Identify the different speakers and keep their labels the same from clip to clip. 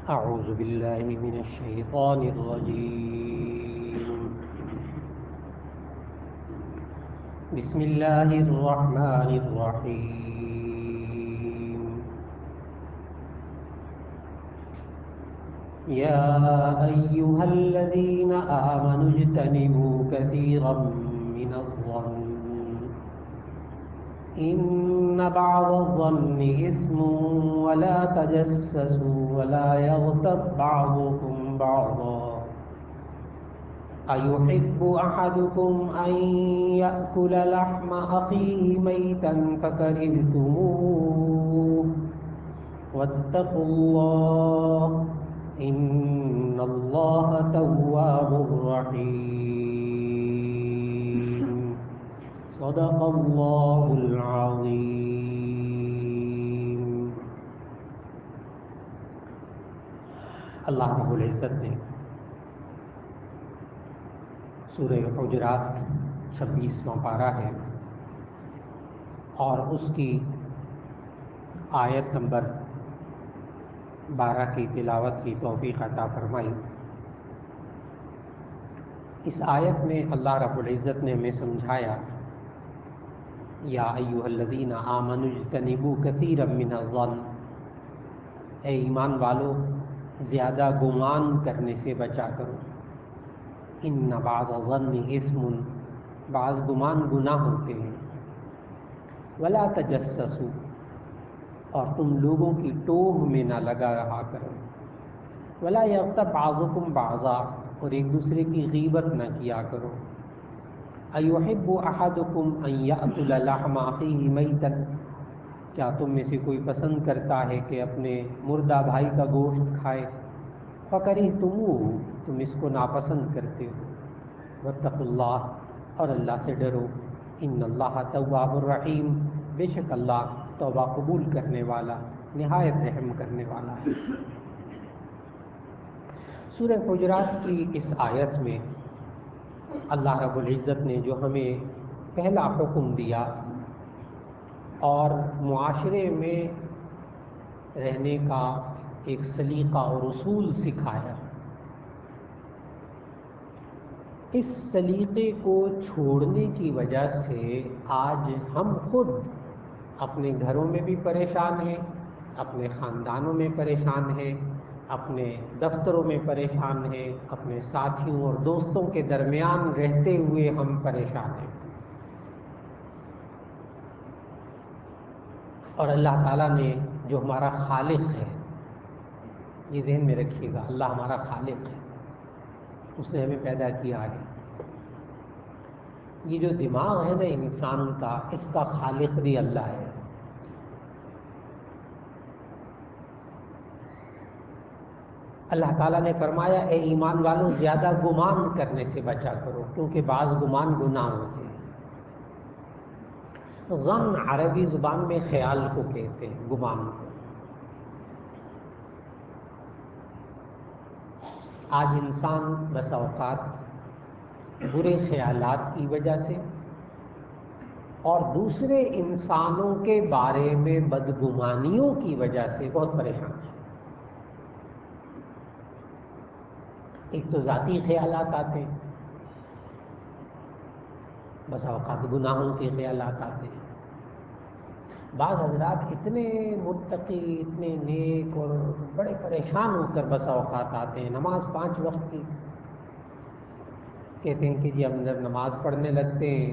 Speaker 1: أعوذ بالله من الشيطان الرجيم. بسم الله الرحمن الرحيم. يا أيها الذين آمنوا اجتنبوا كثيرا من الظن إن بعض الظن إثم ولا تجسسوا ولا يغتب بعضكم بعضا أيحب أحدكم أن يأكل لحم أخيه ميتا فكرهتموه واتقوا الله إن الله تواب رحيم. صدق اللہ العظیم. اللہ رب العزت نے سورہ حجرات 26واں پارہ ہے اور اس کی آیت نمبر 12 کی تلاوت کی توفیق عطا فرمائی. اس آیت میں اللہ رب العزت نے ہمیں سمجھایا یا ایھا الذین آمنوا اجتنبوا کثیرا من الظن، اے ایمان والو زیادہ گمان کرنے سے بچا کرو. ان بعض الظن اثم، بعض گمان گناہ ہوتے ہیں. ولا تجسسوا، اور تم لوگوں کی ٹوہ میں نہ لگا رہا کرو. ولا یغتب بعضکم بعضا، اور ایک دوسرے کی غیبت نہ کیا کرو. ایحب احدکم ان یأکل لحم اخیہ میتا، کیا تم میں سے کوئی پسند کرتا ہے کہ اپنے مردہ بھائی کا گوشت کھائے. فکرہتموہ، تم اس کو ناپسند کرتے ہو. واتقوا اللہ، اور اللہ سے ڈرو. ان اللہ تواب الرحیم، بے شک اللہ توبہ قبول کرنے والا نہایت رحم کرنے والا ہے. سورہ حجرات کی اس آیت میں اللہ رب العزت نے جو ہمیں پہلا حکم دیا اور معاشرے میں رہنے کا ایک سلیقہ اور اصول سکھایا، اس سلیقے کو چھوڑنے کی وجہ سے آج ہم خود اپنے گھروں میں بھی پریشان ہیں، اپنے خاندانوں میں پریشان ہیں، اپنے دفتروں میں پریشان ہیں، اپنے ساتھیوں اور دوستوں کے درمیان رہتے ہوئے ہم پریشان ہیں. اور اللہ تعالیٰ نے جو ہمارا خالق ہے، یہ ذہن میں رکھیے گا، اللہ ہمارا خالق ہے، اس نے ہمیں پیدا کیا ہے. یہ جو دماغ ہے نا انسان کا، اس کا خالق بھی اللہ ہے. اللہ تعالیٰ نے فرمایا اے ایمان والوں زیادہ گمان کرنے سے بچا کرو، کیونکہ بعض گمان گناہ ہوتے ہیں. ظن عربی زبان میں خیال کو کہتے ہیں، گمان کو. آج انسان بس اوقات برے خیالات کی وجہ سے اور دوسرے انسانوں کے بارے میں بدگمانیوں کی وجہ سے بہت پریشان ہے. ایک تو ذاتی خیالات آتے ہیں، بس اوقات گناہوں کے خیالات آتے ہیں. بعض حضرات اتنے متقی، اتنے نیک اور بڑے پریشان ہو کر بس اوقات آتے ہیں. نماز 5 وقت کی کہتے ہیں کہ جی ہم جب نماز پڑھنے لگتے ہیں،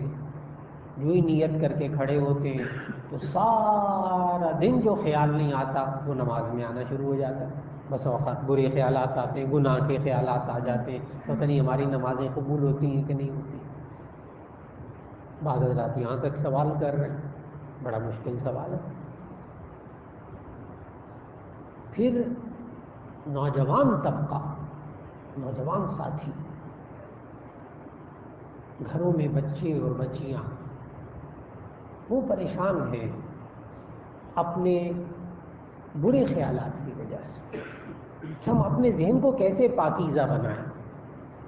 Speaker 1: جو ہی نیت کر کے کھڑے ہوتے ہیں تو سارا دن جو خیال نہیں آتا وہ نماز میں آنا شروع ہو جاتا ہے. بس اوقات برے خیالات آتے ہیں، گناہ کے خیالات آ جاتے ہیں، پتہ نہیں ہماری نمازیں قبول ہوتی ہیں کہ نہیں ہوتی. بعض حضرات یہاں تک سوال کر رہے ہیں، بڑا مشکل سوال ہے. پھر نوجوان طبقہ، نوجوان ساتھی، گھروں میں بچے اور بچیاں، وہ پریشان ہیں اپنے برے خیالات کی وجہ سے. ہم اپنے ذہن کو کیسے پاکیزہ بنائیں؟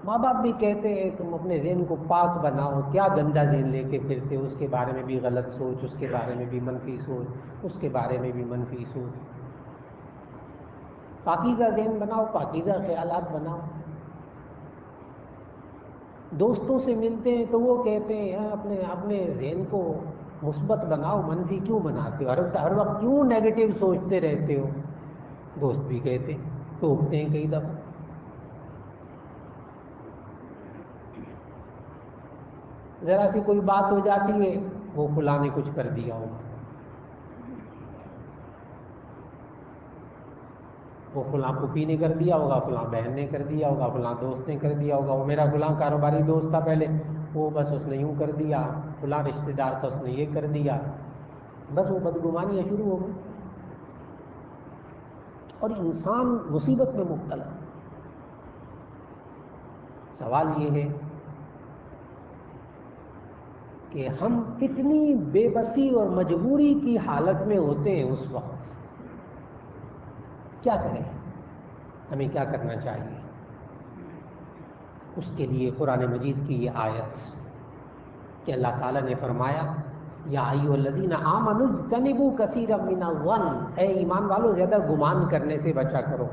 Speaker 1: ماں باپ بھی کہتے ہیں تم اپنے ذہن کو پاک بناؤ، کیا گندا ذہن لے کے پھرتے ہو، اس کے بارے میں بھی غلط سوچ، اس کے بارے میں بھی منفی سوچ، اس کے بارے میں بھی منفی سوچ. پاکیزہ ذہن بناؤ، پاکیزہ خیالات بناؤ۔ دوستوں سے ملتے ہیں تو وہ کہتے ہیں اپنے ذہن کو مثبت بناؤ، منفی کیوں بناتے ہو، ہر وقت کیوں نیگیٹو سوچتے رہتے ہو؟ دوست بھی کہتے ہیں، ٹوکتے ہیں کئی دفعہ۔ ذرا سی کوئی بات ہو جاتی ہے، وہ فلاں نے کچھ کر دیا ہوگا، وہ فلاں پھوپھی نے کر دیا ہوگا، فلاں بہن نے کر دیا ہوگا، فلاں دوست نے کر دیا ہوگا، وہ میرا فلاں کاروباری دوست تھا پہلے، وہ بس اس نے یوں کر دیا، فلاں رشتہ دار تھا اس نے یہ کر دیا، بس وہ بدگمانیاں شروع ہو گئی اور انسان مصیبت میں مبتلا۔ سوال یہ ہے کہ ہم اتنی بے بسی اور مجبوری کی حالت میں ہوتے ہیں اس وقت، کیا کریں؟ ہمیں کیا کرنا چاہیے؟ اس کے لیے قرآن مجید کی یہ آیت کہ اللہ تعالیٰ نے فرمایا یا ایھا الذین آمنوا اجتنبوا کثیرا من الظن، اے ایمان والو زیادہ گمان کرنے سے بچا کرو۔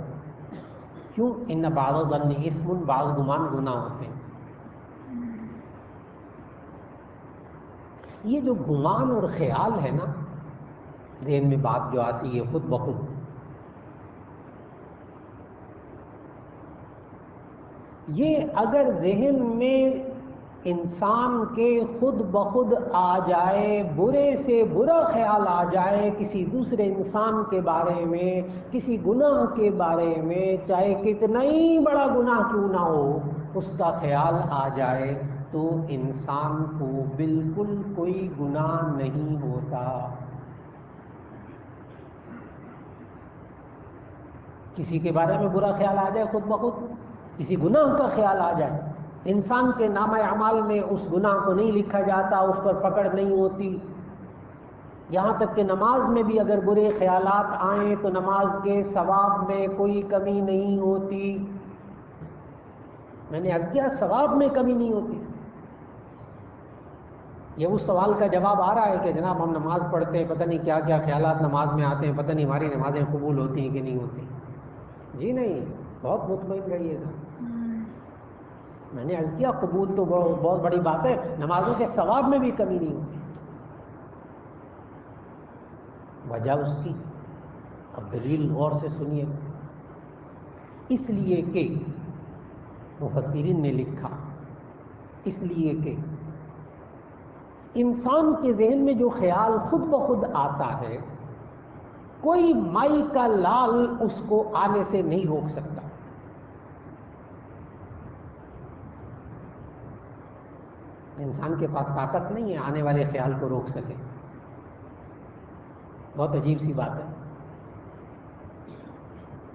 Speaker 1: کیوں؟ ان بعض الظن اثم، بعض گمان گناہ ہوتے ہیں۔ یہ جو گمان اور خیال ہے نا، ذہن میں بات جو آتی ہے خود بخود، یہ اگر ذہن میں انسان کے خود بخود آ جائے، برے سے برا خیال آ جائے کسی دوسرے انسان کے بارے میں، کسی گناہ کے بارے میں، چاہے کتنا ہی بڑا گناہ کیوں نہ ہو، اس کا خیال آ جائے تو انسان کو بالکل کوئی گناہ نہیں ہوتا۔ کسی کے بارے میں برا خیال آ جائے خود بخود، کسی گناہ کا خیال آ جائے، انسان کے نامہ اعمال میں اس گناہ کو نہیں لکھا جاتا، اس پر پکڑ نہیں ہوتی۔ یہاں تک کہ نماز میں بھی اگر برے خیالات آئیں تو نماز کے ثواب میں کوئی کمی نہیں ہوتی۔ میں نے عرض کیا ثواب میں کمی نہیں ہوتی۔ یہ اس سوال کا جواب آ رہا ہے کہ جناب ہم نماز پڑھتے ہیں، پتہ نہیں کیا کیا خیالات نماز میں آتے ہیں، پتہ نہیں ہماری نمازیں قبول ہوتی ہیں کہ نہیں ہوتی۔ جی نہیں، بہت مطمئن رہیے گا۔ میں نے عرض کیا قبول تو بہت بڑی بات ہے، نمازوں کے ثواب میں بھی کمی نہیں ہوتی۔ وجہ اس کی اب دلیل غور سے سنیے۔ اس لیے کہ مفسرین نے لکھا، اس لیے کہ انسان کے ذہن میں جو خیال خود بخود آتا ہے، کوئی مائی کا لال اس کو آنے سے نہیں روک سکتا۔ انسان کے پاس طاقت نہیں ہے آنے والے خیال کو روک سکے۔ بہت عجیب سی بات ہے،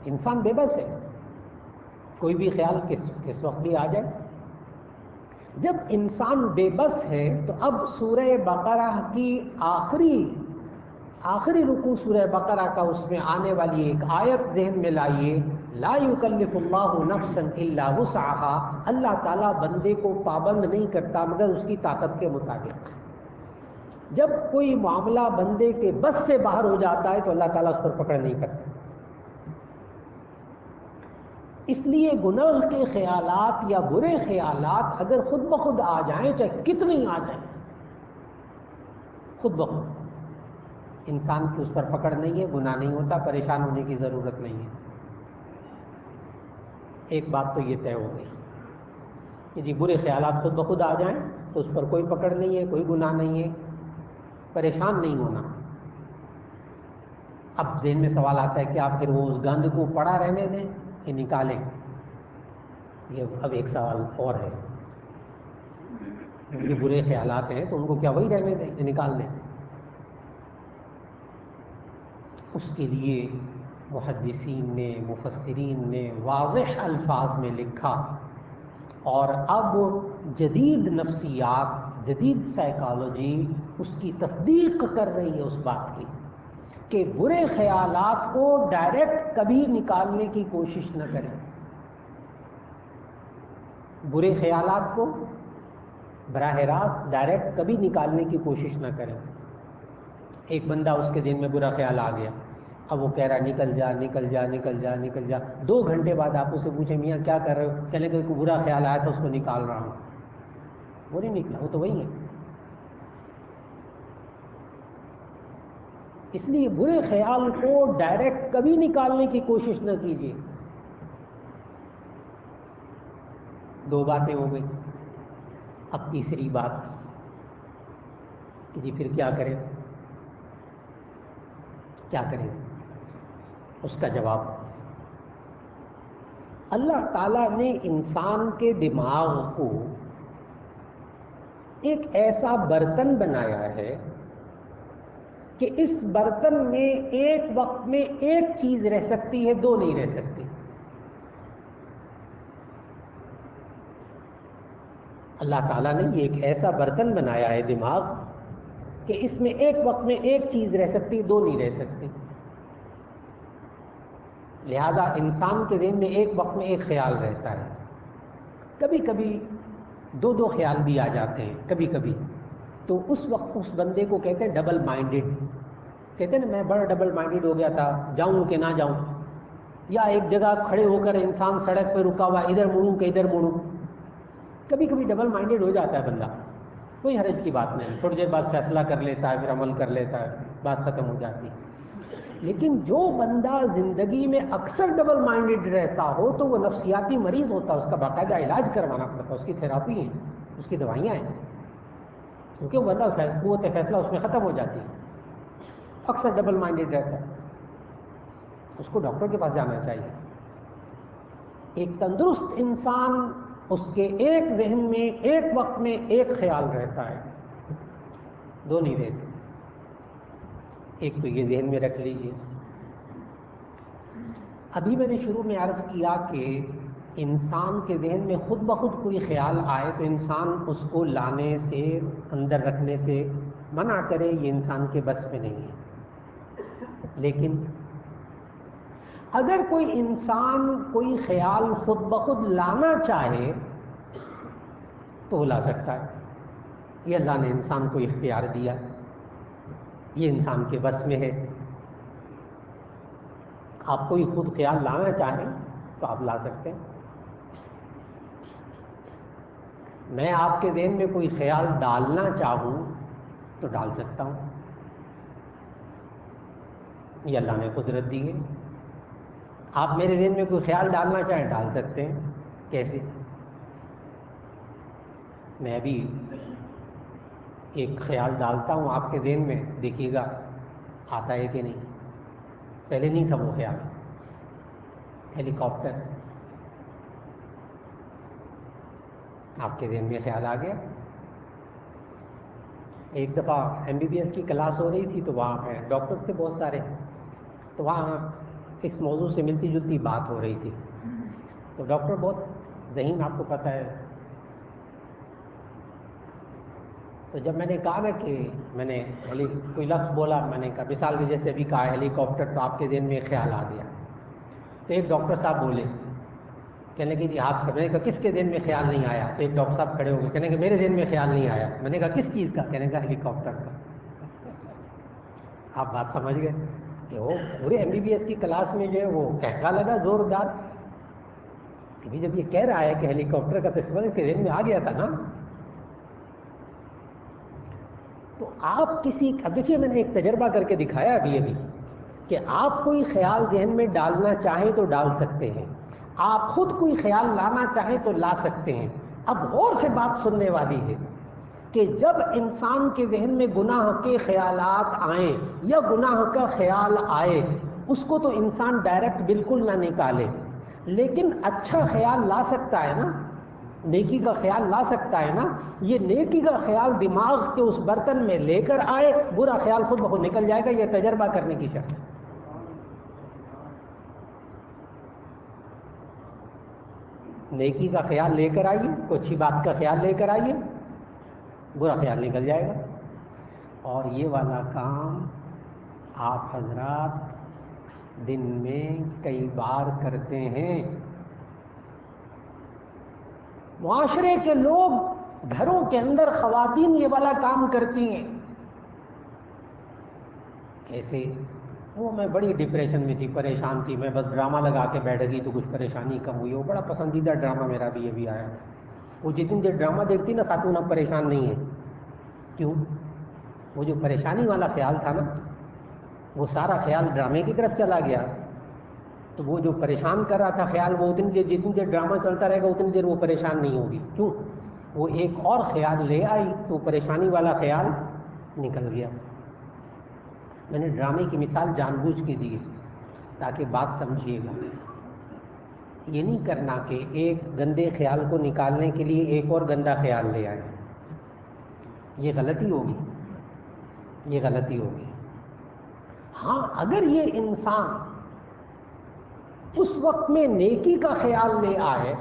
Speaker 1: انسان بے بس ہے، کوئی بھی خیال کس وقت بھی آ جائے۔ جب انسان بے بس ہے تو اب سورہ بقرہ کی آخری رکوع سورہ بقرہ کا اس میں آنے والی ایک آیت ذہن میں لائیے، لا یکلف اللہ نفسا الا وسعها، اللہ تعالیٰ بندے کو پابند نہیں کرتا مگر اس کی طاقت کے مطابق۔ جب کوئی معاملہ بندے کے بس سے باہر ہو جاتا ہے تو اللہ تعالیٰ اس پر پکڑ نہیں کرتا۔ اس لیے گناہ کے خیالات یا برے خیالات اگر خود بخود آ جائیں، چاہے کتنے ہی آ جائیں، خود بخود انسان کی اس پر پکڑ نہیں ہے، گناہ نہیں ہوتا، پریشان ہونے کی ضرورت نہیں ہے۔ ایک بات تو یہ طے ہو گئی کہ جی برے خیالات خود بخود آ جائیں تو اس پر کوئی پکڑ نہیں ہے، کوئی گناہ نہیں ہے، پریشان نہیں ہونا۔ اب ذہن میں سوال آتا ہے کہ آپ پھر وہ اس گند کو پڑا رہنے دیں کہ نکالیں؟ یہ اب ایک سوال اور ہے، یہ برے خیالات ہیں تو ان کو کیا وہی رہنے دیں کہ نکال دیں؟ اس کے لیے محدثین نے، مفسرین نے واضح الفاظ میں لکھا، اور اب جدید نفسیات، جدید سائیکالوجی اس کی تصدیق کر رہی ہے اس بات کی کہ برے خیالات کو ڈائریکٹ کبھی نکالنے کی کوشش نہ کریں۔ برے خیالات کو براہ راست ڈائریکٹ کبھی نکالنے کی کوشش نہ کریں۔ ایک بندہ اس کے دل میں برا خیال آ گیا، اب وہ کہہ رہا نکل جا نکل جا نکل جا نکل جا. 2 گھنٹے بعد آپ اسے پوچھیں میاں کیا کر رہے ہو؟ کہنے کہ کوئی برا خیال آیا تھا اس کو نکال رہا ہوں. وہ نہیں نکلا، وہ تو وہی ہے. اس لیے برے خیال کو ڈائریکٹ کبھی نکالنے کی کوشش نہ کیجیے. 2 باتیں ہو گئی. اب تیسری بات کہ جی پھر کیا کریں؟ کیا کریں؟ اس کا جواب، اللہ تعالیٰ نے انسان کے دماغ کو ایک ایسا برتن بنایا ہے کہ اس برتن میں ایک وقت میں ایک چیز رہ سکتی ہے، 2 نہیں رہ سکتی. اللہ تعالیٰ نے یہ ایک ایسا برتن بنایا ہے دماغ کہ اس میں ایک وقت میں ایک چیز رہ سکتی، 2 نہیں رہ سکتی. لہذا انسان کے ذہن میں ایک وقت میں ایک خیال رہتا ہے. کبھی کبھی 2 خیال بھی آ جاتے ہیں کبھی کبھی. تو اس وقت اس بندے کو کہتے ہیں ڈبل مائنڈڈ. کہتے ہیں نا میں بڑا ڈبل مائنڈڈ ہو گیا تھا، جاؤں کہ نہ جاؤں. یا ایک جگہ کھڑے ہو کر انسان سڑک پہ رکا ہوا ادھر مڑوں کہ ادھر مڑوں. کبھی کبھی ڈبل مائنڈڈ ہو جاتا ہے بندہ، کوئی حرج کی بات نہیں. تھوڑی دیر بعد فیصلہ کر لیتا ہے، پھر عمل کر لیتا ہے، بات ختم ہو جاتی ہے. لیکن جو بندہ زندگی میں اکثر ڈبل مائنڈڈ رہتا ہو تو وہ نفسیاتی مریض ہوتا ہے. اس کا باقاعدہ علاج کروانا پڑتا ہے، اس کی تھراپی ہے، اس کی دوائیاں ہیں. کیونکہ وہ بندہ قوت فیصلہ اس میں ختم ہو جاتی ہے. اکثر ڈبل مائنڈڈ رہتا ہے، اس کو ڈاکٹر کے پاس جانا چاہیے. ایک تندرست انسان اس کے ایک ذہن میں ایک وقت میں ایک خیال رہتا ہے، 2 نہیں رہتے. ایک تو یہ ذہن میں رکھ لیجیے. ابھی میں نے شروع میں عرض کیا کہ انسان کے ذہن میں خود بخود کوئی خیال آئے تو انسان اس کو لانے سے، اندر رکھنے سے منع کرے، یہ انسان کے بس میں نہیں ہے. لیکن اگر کوئی انسان کوئی خیال خود بخود لانا چاہے تو وہ لا سکتا ہے. یہ اللہ نے انسان کو اختیار دیا، یہ انسان کے بس میں ہے. آپ کوئی خود خیال لانا چاہیں تو آپ لا سکتے ہیں. میں آپ کے ذہن میں کوئی خیال ڈالنا چاہوں تو ڈال سکتا ہوں، یہ اللہ نے قدرت دی ہے. آپ میرے ذہن میں کوئی خیال ڈالنا چاہیں ڈال سکتے ہیں. کیسے؟ میں بھی ایک خیال ڈالتا ہوں آپ کے ذہن میں، دیکھیے گا آتا ہے کہ نہیں. پہلے نہیں تھا وہ خیال. ہیلی کاپٹر، آپ کے ذہن میں خیال آ گیا. ایک دفعہ MBBS کی کلاس ہو رہی تھی تو وہاں پہ ڈاکٹر تھے بہت سارے، تو وہاں اس موضوع سے ملتی جلتی بات ہو رہی تھی. تو ڈاکٹر بہت ذہین، آپ کو پتہ ہے. تو جب میں نے کہا نا کہ میں نے کوئی لفظ بولا، میں نے کہا مثال کے جیسے ابھی کہا ہیلی کاپٹر، تو آپ کے ذہن میں خیال آ گیا. تو ایک ڈاکٹر صاحب بولے، کہنے کہ جی آپ کا. میں نے کہا کس کے ذہن میں خیال نہیں آیا؟ تو ایک ڈاکٹر صاحب کھڑے ہو گئے، کہنے کہ میرے ذہن میں خیال نہیں آیا. میں نے کہا کس چیز کا؟ کہنے کا ہیلی کاپٹر کا. آپ بات سمجھ گئے کہ وہ پورے MBBS کی کلاس میں جو ہے وہ کہکا لگا زوردار کہ جب یہ کہہ رہا ہے کہ ہیلی کاپٹر کا، تو اس کے ذہن میں آ گیا تھا نا. تو آپ کسی، اب دیکھیے میں نے ایک تجربہ کر کے دکھایا ابھی کہ آپ کوئی خیال ذہن میں ڈالنا چاہیں تو ڈال سکتے ہیں، آپ خود کوئی خیال لانا چاہیں تو لا سکتے ہیں. اب غور سے بات سننے والی ہے کہ جب انسان کے ذہن میں گناہ کے خیالات آئیں یا گناہ کا خیال آئے، اس کو تو انسان ڈائریکٹ بالکل نہ نکالے، لیکن اچھا خیال لا سکتا ہے نا، نیکی کا خیال لا سکتا ہے نا. یہ نیکی کا خیال دماغ کے اس برتن میں لے کر آئے، برا خیال خود بخود نکل جائے گا. یہ تجربہ کرنے کی شرط. نیکی کا خیال لے کر آئیے، کوئی اچھی بات کا خیال لے کر آئیے، برا خیال نکل جائے گا. اور یہ والا کام آپ حضرات دن میں کئی بار کرتے ہیں. معاشرے کے لوگ گھروں کے اندر خواتین یہ والا کام کرتی ہیں. کیسے؟ وہ میں بڑی ڈپریشن میں تھی، پریشان تھی، میں بس ڈرامہ لگا کے بیٹھ گئی تو کچھ پریشانی کم ہوئی. وہ بڑا پسندیدہ ڈرامہ میرا بھی ابھی آیا تھا. وہ جتنی دیر ڈرامہ دیکھتی نا خاتون اب پریشان نہیں ہے. کیوں؟ وہ جو پریشانی والا خیال تھا نا وہ سارا خیال ڈرامے کی طرف چلا گیا. تو وہ جو پریشان کر رہا تھا خیال، وہ اتنی دیر جتنی دیر ڈرامہ چلتا رہے گا اتنی دیر وہ پریشان نہیں ہوگی. کیوں؟ وہ ایک اور خیال لے آئی تو پریشانی والا خیال نکل گیا. میں نے ڈرامے کی مثال جان بوجھ کے دی ہے تاکہ بات سمجھیے گا. یہ نہیں کرنا کہ ایک گندے خیال کو نکالنے کے لیے ایک اور گندا خیال لے آئے. یہ غلطی ہوگی، یہ غلطی ہوگی. ہاں اگر یہ انسان اس وقت میں نیکی کا خیال لے آئے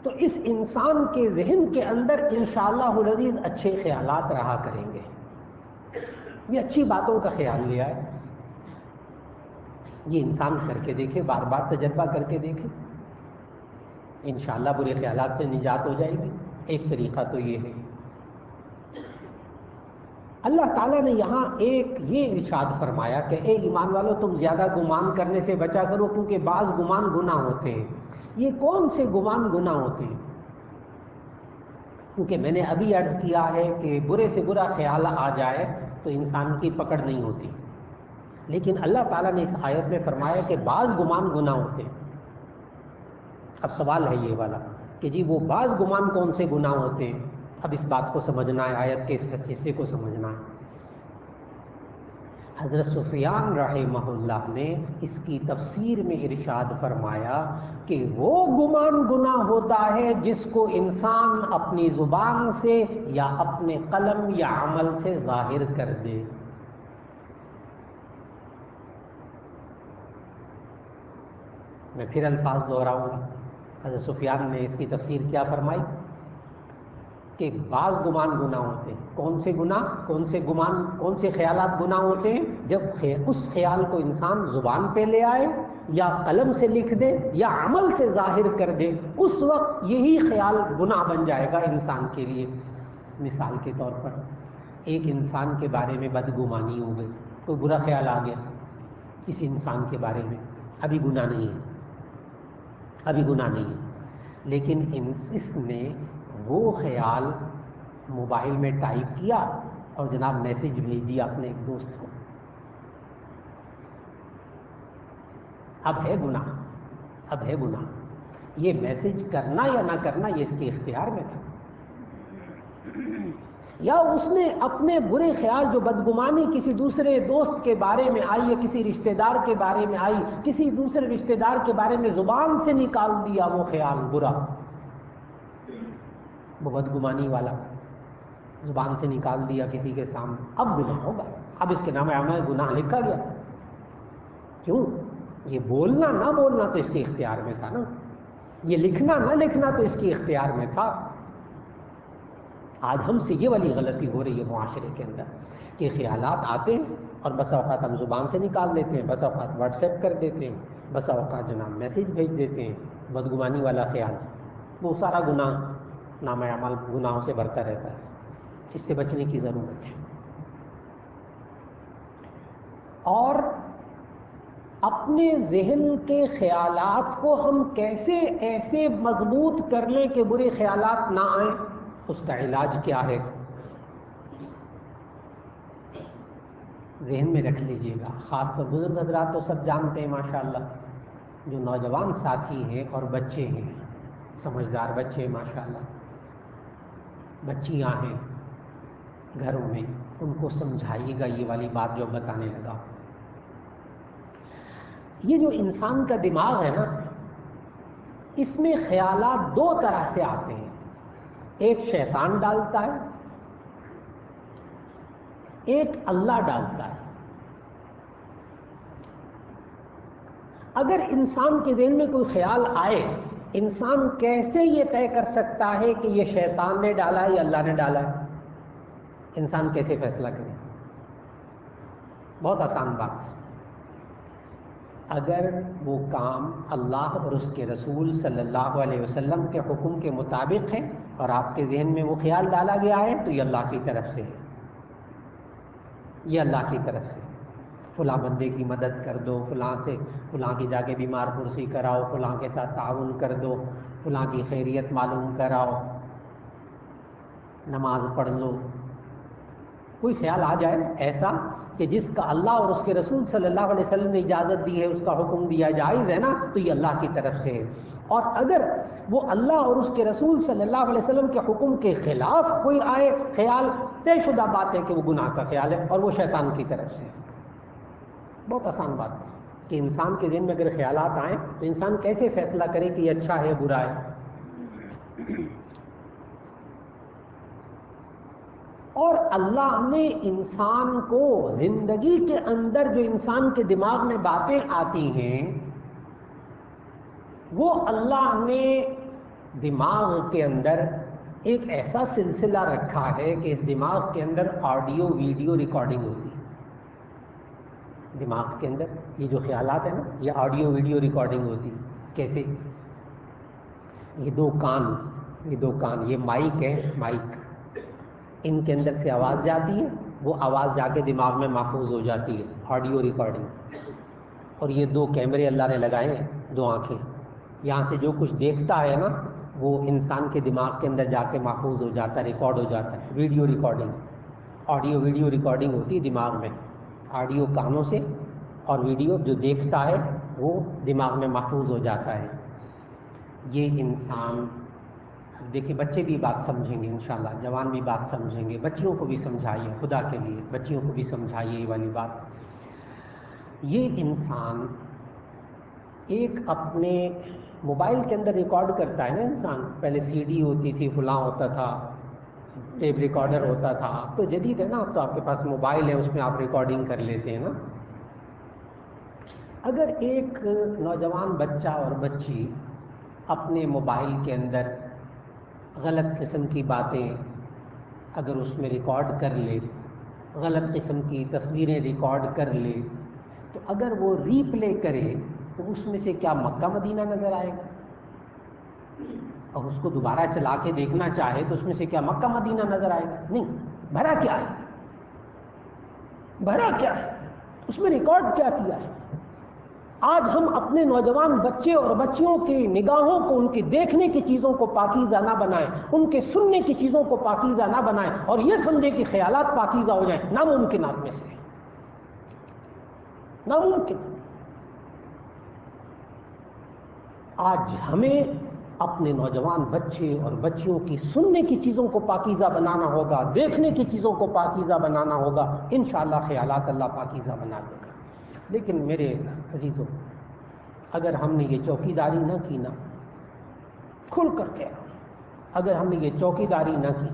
Speaker 1: تو اس انسان کے ذہن کے اندر انشاءاللہ العزیز اچھے خیالات رہا کریں گے. یہ اچھی باتوں کا خیال لے آئے. یہ انسان کر کے دیکھے، بار بار تجربہ کر کے دیکھے، انشاءاللہ برے خیالات سے نجات ہو جائے گی. ایک طریقہ تو یہ ہے. اللہ تعالیٰ نے یہاں ایک یہ ارشاد فرمایا کہ اے ایمان والو تم زیادہ گمان کرنے سے بچا کرو کیونکہ بعض گمان گناہ ہوتے ہیں. یہ کون سے گمان گناہ ہوتے ہیں؟ کیونکہ میں نے ابھی عرض کیا ہے کہ برے سے برا خیال آ جائے تو انسان کی پکڑ نہیں ہوتی. لیکن اللہ تعالیٰ نے اس آیت میں فرمایا کہ بعض گمان گناہ ہوتے ہیں. اب سوال ہے یہ والا کہ جی وہ بعض گمان کون سے گناہ ہوتے ہیں؟ اب اس بات کو سمجھنا ہے، آیت کے اس حصے کو سمجھنا ہے. حضرت سفیان رحمہ اللہ نے اس کی تفسیر میں ارشاد فرمایا کہ وہ گمان گناہ ہوتا ہے جس کو انسان اپنی زبان سے یا اپنے قلم یا عمل سے ظاہر کر دے. میں پھر الفاظ دہراؤں گا. حضرت سفیان نے اس کی تفسیر کیا فرمائی کہ بعض گمان گناہ ہوتے ہیں. کون سے گناہ، کون سے گمان، کون سے خیالات گناہ ہوتے ہیں؟ جب اس خیال کو انسان زبان پہ لے آئے یا قلم سے لکھ دے یا عمل سے ظاہر کر دے، اس وقت یہی خیال گناہ بن جائے گا انسان کے لیے. مثال کے طور پر ایک انسان کے بارے میں بدگمانی ہو گئی، کوئی برا خیال آ گیا کسی انسان کے بارے میں، ابھی گناہ نہیں ہے، ابھی گناہ نہیں ہے. لیکن اس نے وہ خیال موبائل میں ٹائپ کیا اور جناب میسج بھیج دیا اپنے ایک دوست کو. اب ہے گناہ، اب ہے گناہ. یہ میسج کرنا یا نہ کرنا یہ اس کے اختیار میں تھا. یا اس نے اپنے برے خیال جو بدگمانی کسی دوسرے دوست کے بارے میں آئی یا کسی رشتہ دار کے بارے میں آئی، کسی دوسرے رشتہ دار کے بارے میں زبان سے نکال دیا وہ خیال برا، وہ بدگمانی والا زبان سے نکال دیا کسی کے سامنے. اب گناہ ہوگا، اب اس کے نام عمل گناہ لکھا گیا. کیوں؟ یہ بولنا نہ بولنا تو اس کے اختیار میں تھا نا، یہ لکھنا نہ لکھنا تو اس کے اختیار میں تھا. آج ہم سے یہ والی غلطی ہو رہی ہے معاشرے کے اندر کہ خیالات آتے ہیں اور بس اوقات ہم زبان سے نکال دیتے ہیں، بس اوقات واٹس ایپ کر دیتے ہیں، بس اوقات جناب میسج بھیج دیتے ہیں. بدگمانی والا خیال، وہ سارا گناہ نامہ اعمال گناہوں سے بھرتا رہتا ہے. اس سے بچنے کی ضرورت ہے. اور اپنے ذہن کے خیالات کو ہم کیسے ایسے مضبوط کر لیں کہ برے خیالات نہ آئیں، اس کا علاج کیا ہے؟ ذہن میں رکھ لیجئے گا. خاص طور بزرگ حضرات تو سب جانتے ہیں ماشاءاللہ، جو نوجوان ساتھی ہیں اور بچے ہیں، سمجھدار بچے ماشاءاللہ، بچیاں ہیں گھروں میں، ان کو سمجھائیے گا یہ والی بات جو بتانے لگا. یہ جو انسان کا دماغ ہے نا، اس میں خیالات دو طرح سے آتے ہیں. ایک شیطان ڈالتا ہے، ایک اللہ ڈالتا ہے. اگر انسان کے ذہن میں کوئی خیال آئے، انسان کیسے یہ طے کر سکتا ہے کہ یہ شیطان نے ڈالا ہے یا اللہ نے ڈالا ہے؟ انسان کیسے فیصلہ کرے؟ بہت آسان بات. اگر وہ کام اللہ اور اس کے رسول صلی اللہ علیہ وسلم کے حکم کے مطابق ہے اور آپ کے ذہن میں وہ خیال ڈالا گیا ہے تو یہ اللہ کی طرف سے ہے، یہ اللہ کی طرف سے. فلاں بندے کی مدد کر دو، فلاں کی جا کے بیمار پرسی کراؤ، فلاں کے ساتھ تعاون کر دو، فلاں کی خیریت معلوم کراؤ، نماز پڑھ لو۔ کوئی خیال آ جائے ایسا کہ جس کا اللہ اور اس کے رسول صلی اللہ علیہ وسلم نے اجازت دی ہے، اس کا حکم دیا جائز ہے نا، تو یہ اللہ کی طرف سے ہے۔ اور اگر وہ اللہ اور اس کے رسول صلی اللہ علیہ وسلم کے حکم کے خلاف کوئی آئے خیال، طے شدہ بات ہے کہ وہ گناہ کا خیال ہے اور وہ شیطان کی طرف سے ہے۔ بہت آسان بات ہے کہ انسان کے ذہن میں اگر خیالات آئیں تو انسان کیسے فیصلہ کرے کہ یہ اچھا ہے برا ہے۔ اور اللہ نے انسان کو زندگی کے اندر جو انسان کے دماغ میں باتیں آتی ہیں، وہ اللہ نے دماغ کے اندر ایک ایسا سلسلہ رکھا ہے کہ اس دماغ کے اندر آڈیو ویڈیو ریکارڈنگ ہوتی ہے۔ دماغ کے اندر یہ جو خیالات ہیں نا، یہ آڈیو ویڈیو ریکارڈنگ ہوتی ہے۔ کیسے؟ یہ دو کان، یہ مائک ہے، مائک، ان کے اندر سے آواز جاتی ہے، وہ آواز جا کے دماغ میں محفوظ ہو جاتی ہے، آڈیو ریکارڈنگ۔ اور یہ دو کیمرے اللہ نے لگائے ہیں، دو آنکھیں، یہاں سے جو کچھ دیکھتا ہے نا وہ انسان کے دماغ کے اندر جا کے محفوظ ہو جاتا ہے، ریکارڈ ہو جاتا ہے۔ Video recording, audio video recording ہوتی ہے دماغ میں، آڈیو کانوں سے اور ویڈیو جو دیکھتا ہے وہ دماغ میں محفوظ ہو جاتا ہے۔ یہ انسان، دیکھیں بچے بھی بات سمجھیں گے انشاءاللہ، جوان بھی بات سمجھیں گے، بچیوں کو بھی سمجھائیے، خدا کے لیے بچیوں کو بھی سمجھائیے یہ والی بات۔ یہ انسان ایک اپنے موبائل کے اندر ریکارڈ کرتا ہے نا انسان، پہلے سی ڈی ہوتی تھی، فلاں ہوتا تھا، ٹیپ ریکارڈر ہوتا تھا، اب تو جدید ہے نا، اب تو آپ کے پاس موبائل ہے، اس میں آپ ریکارڈنگ کر لیتے ہیں نا۔ اگر ایک نوجوان بچہ اور بچی اپنے موبائل کے اندر غلط قسم کی باتیں اگر اس میں ریکارڈ کر لے، غلط قسم کی تصویریں ریکارڈ کر لے، تو اگر وہ ری پلے کرے تو اس میں سے کیا مکہ مدینہ نظر آئے گا؟ اور اس کو دوبارہ چلا کے دیکھنا چاہے تو اس میں سے کیا مکہ مدینہ نظر آئے گا؟ نہیں۔ بھرا کیا ہے؟ بھرا کیا ہے؟ اس میں ریکارڈ کیا کیا ہے؟ آج ہم اپنے نوجوان بچے اور بچیوں کی نگاہوں کو، ان کی دیکھنے کی چیزوں کو پاکیزہ نہ بنائیں، ان کے سننے کی چیزوں کو پاکیزہ نہ بنائیں اور یہ سمجھے کہ خیالات پاکیزہ ہو جائیں، ناممکنات میں سے ناممکن۔ آج ہمیں اپنے نوجوان بچے اور بچیوں کی سننے کی چیزوں کو پاکیزہ بنانا ہوگا، دیکھنے کی چیزوں کو پاکیزہ بنانا ہوگا، انشاءاللہ خیالات اللہ پاکیزہ بنا دے گا۔ لیکن میرے عزیزوں، اگر ہم نے یہ چوکیداری نہ کی نا، کھل کر کے اگر ہم نے یہ چوکیداری نہ کی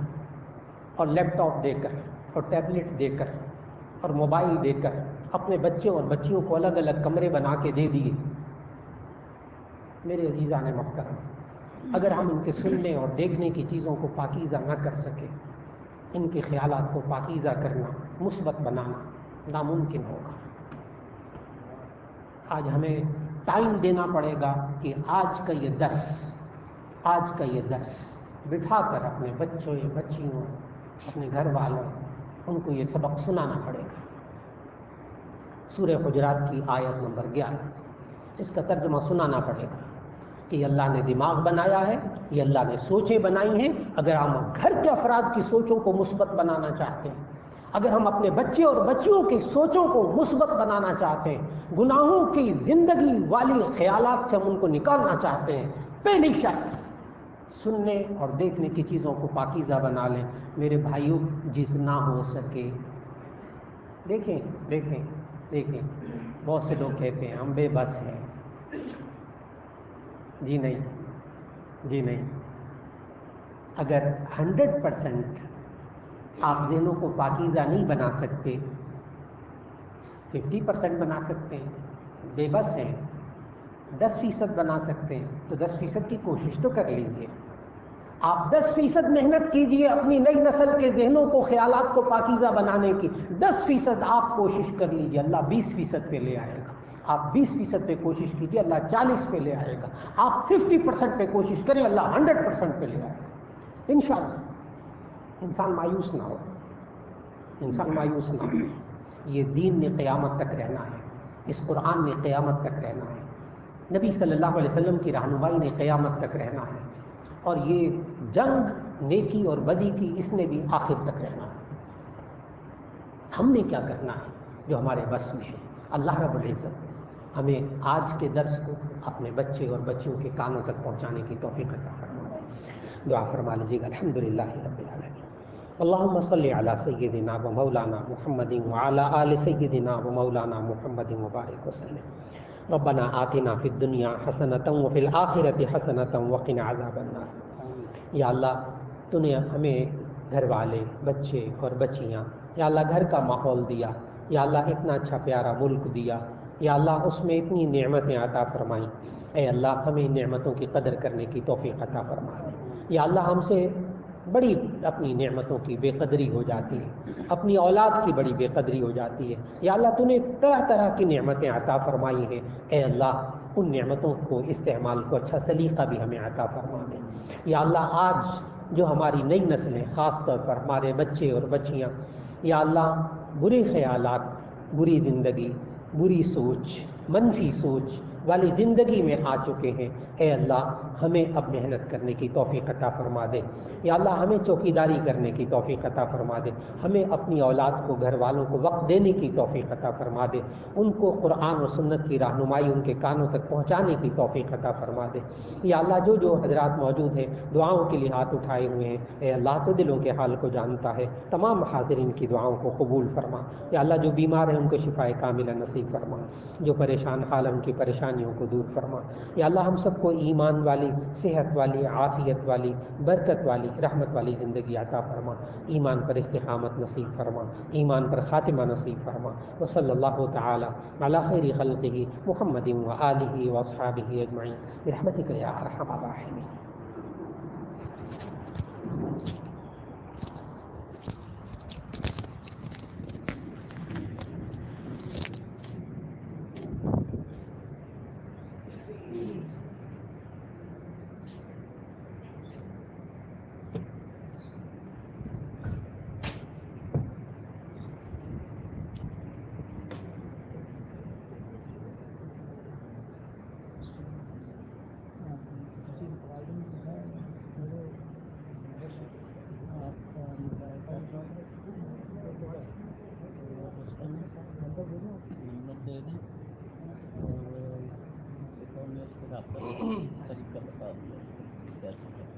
Speaker 1: اور لیپ ٹاپ دے کر اور ٹیبلٹ دے کر اور موبائل دے کر اپنے بچے اور بچیوں کو الگ الگ کمرے بنا کے دے دیے، میرے عزیزان محترم، اگر ہم ان کے سننے اور دیکھنے کی چیزوں کو پاکیزہ نہ کر سکے، ان کے خیالات کو پاکیزہ کرنا، مثبت بنانا ناممکن ہوگا۔ آج ہمیں ٹائم دینا پڑے گا کہ آج کا یہ درس بٹھا کر اپنے بچوں یا بچیوں، اپنے گھر والوں، ان کو یہ سبق سنانا پڑے گا۔ سورہ حجرات کی آیت نمبر 11، اس کا ترجمہ سنانا پڑے گا کہ یہ اللہ نے دماغ بنایا ہے، یہ اللہ نے سوچیں بنائی ہیں۔ اگر ہم گھر کے افراد کی سوچوں کو مثبت بنانا چاہتے ہیں، اگر ہم اپنے بچے اور بچیوں کی سوچوں کو مثبت بنانا چاہتے ہیں، گناہوں کی زندگی والی خیالات سے ہم ان کو نکالنا چاہتے ہیں، پہلی شرط سننے اور دیکھنے کی چیزوں کو پاکیزہ بنا لیں۔ میرے بھائیوں، جتنا ہو سکے، دیکھیں بہت سے لوگ کہتے ہیں ہم بے بس ہیں۔ جی نہیں، اگر 100% آپ ذہنوں کو پاکیزہ نہیں بنا سکتے، 50% بنا سکتے ہیں، بے بس ہیں، 10% بنا سکتے ہیں تو 10% کی کوشش تو کر لیجئے۔ آپ 10% محنت کیجئے اپنی نئی نسل کے ذہنوں کو، خیالات کو پاکیزہ بنانے کی، 10% آپ کوشش کر لیجئے، اللہ 20% پہ لے آئے گا۔ آپ 20% پہ کوشش کیجئے، اللہ 40 پہ لے آئے گا۔ آپ 50% پہ کوشش کریں، اللہ 100% پہ لے آئے گا انشاءاللہ۔ انسان مایوس نہ ہو، یہ دین نے قیامت تک رہنا ہے، اس قرآن نے قیامت تک رہنا ہے، نبی صلی اللہ علیہ وسلم کی رہنمائی نے قیامت تک رہنا ہے، اور یہ جنگ نیکی اور بدی کی اس نے بھی آخر تک رہنا ہے۔ ہم نے کیا کرنا ہے جو ہمارے بس میں ہے؟ اللہ رب العزت ہمیں آج کے درس کو اپنے بچے اور بچیوں کے کانوں تک پہنچانے کی توفیق عطا فرمائے۔ دعا فرما لیجیے گا۔ الحمدللہ رب العالمین، اللہم صلی علی سیدنا و مولانا محمد وعلی آل سیدنا و مولانا محمد مبارک وسلم۔ ربنا آتنا فی الدنیا حسنۃ وفی الآخرۃ حسنۃ وقنا عذاب النار۔ یا اللہ تو نے ہمیں گھر والے، بچے اور بچیاں، یا اللہ گھر کا ماحول دیا، یا اللہ اتنا اچھا پیارا ملک دیا، یا اللہ اس میں اتنی نعمتیں عطا فرمائیں، اے اللہ ہمیں ان نعمتوں کی قدر کرنے کی توفیق عطا فرما دے۔ یا اللہ ہم سے بڑی اپنی نعمتوں کی بے قدری ہو جاتی ہے، اپنی اولاد کی بڑی بے قدری ہو جاتی ہے، یا اللہ تو نے طرح طرح کی نعمتیں عطا فرمائی ہیں، اے اللہ ان نعمتوں کو استعمال کو اچھا سلیقہ بھی ہمیں عطا فرما دے۔ یا اللہ آج جو ہماری نئی نسلیں، خاص طور پر ہمارے بچے اور بچیاں، یا اللہ برے خیالات، بری زندگی، بری سوچ، منفی سوچ والی زندگی میں آ چکے ہیں، اے اللہ ہمیں اب محنت کرنے کی توفیق عطا فرما دے۔ یا اللہ ہمیں چوکیداری کرنے کی توفیق عطا فرما دے، ہمیں اپنی اولاد کو، گھر والوں کو وقت دینے کی توفیق عطا فرما دے، ان کو قرآن و سنت کی رہنمائی ان کے کانوں تک پہنچانے کی توفیق عطا فرما دے۔ یا اللہ جو جو حضرات موجود ہیں دعاؤں کے لیے ہاتھ اٹھائے ہوئے ہیں، اے اللہ تو دلوں کے حال کو جانتا ہے، تمام حاضرین کی دعاؤں کو قبول فرما۔ یا اللہ جو بیمار ہیں ان کو شفائے کاملہ نصیب فرما، جو پریشان حال ہیں ان کی پریشانیوں کو دور فرما۔ یا اللہ ہم سب کو ایمان والی، صحت والی، عافیت والی، برکت والی، رحمت والی زندگی عطا فرما، ایمان پر استقامت نصیب فرما، ایمان پر خاتمہ نصیب فرما۔ وصلی اللہ تعالی علی خیر خلقہ محمد و آلہ و اصحابہ اجمعین برحمتک یا ارحم الراحمین۔
Speaker 2: طریقہ بتا دیا کیسے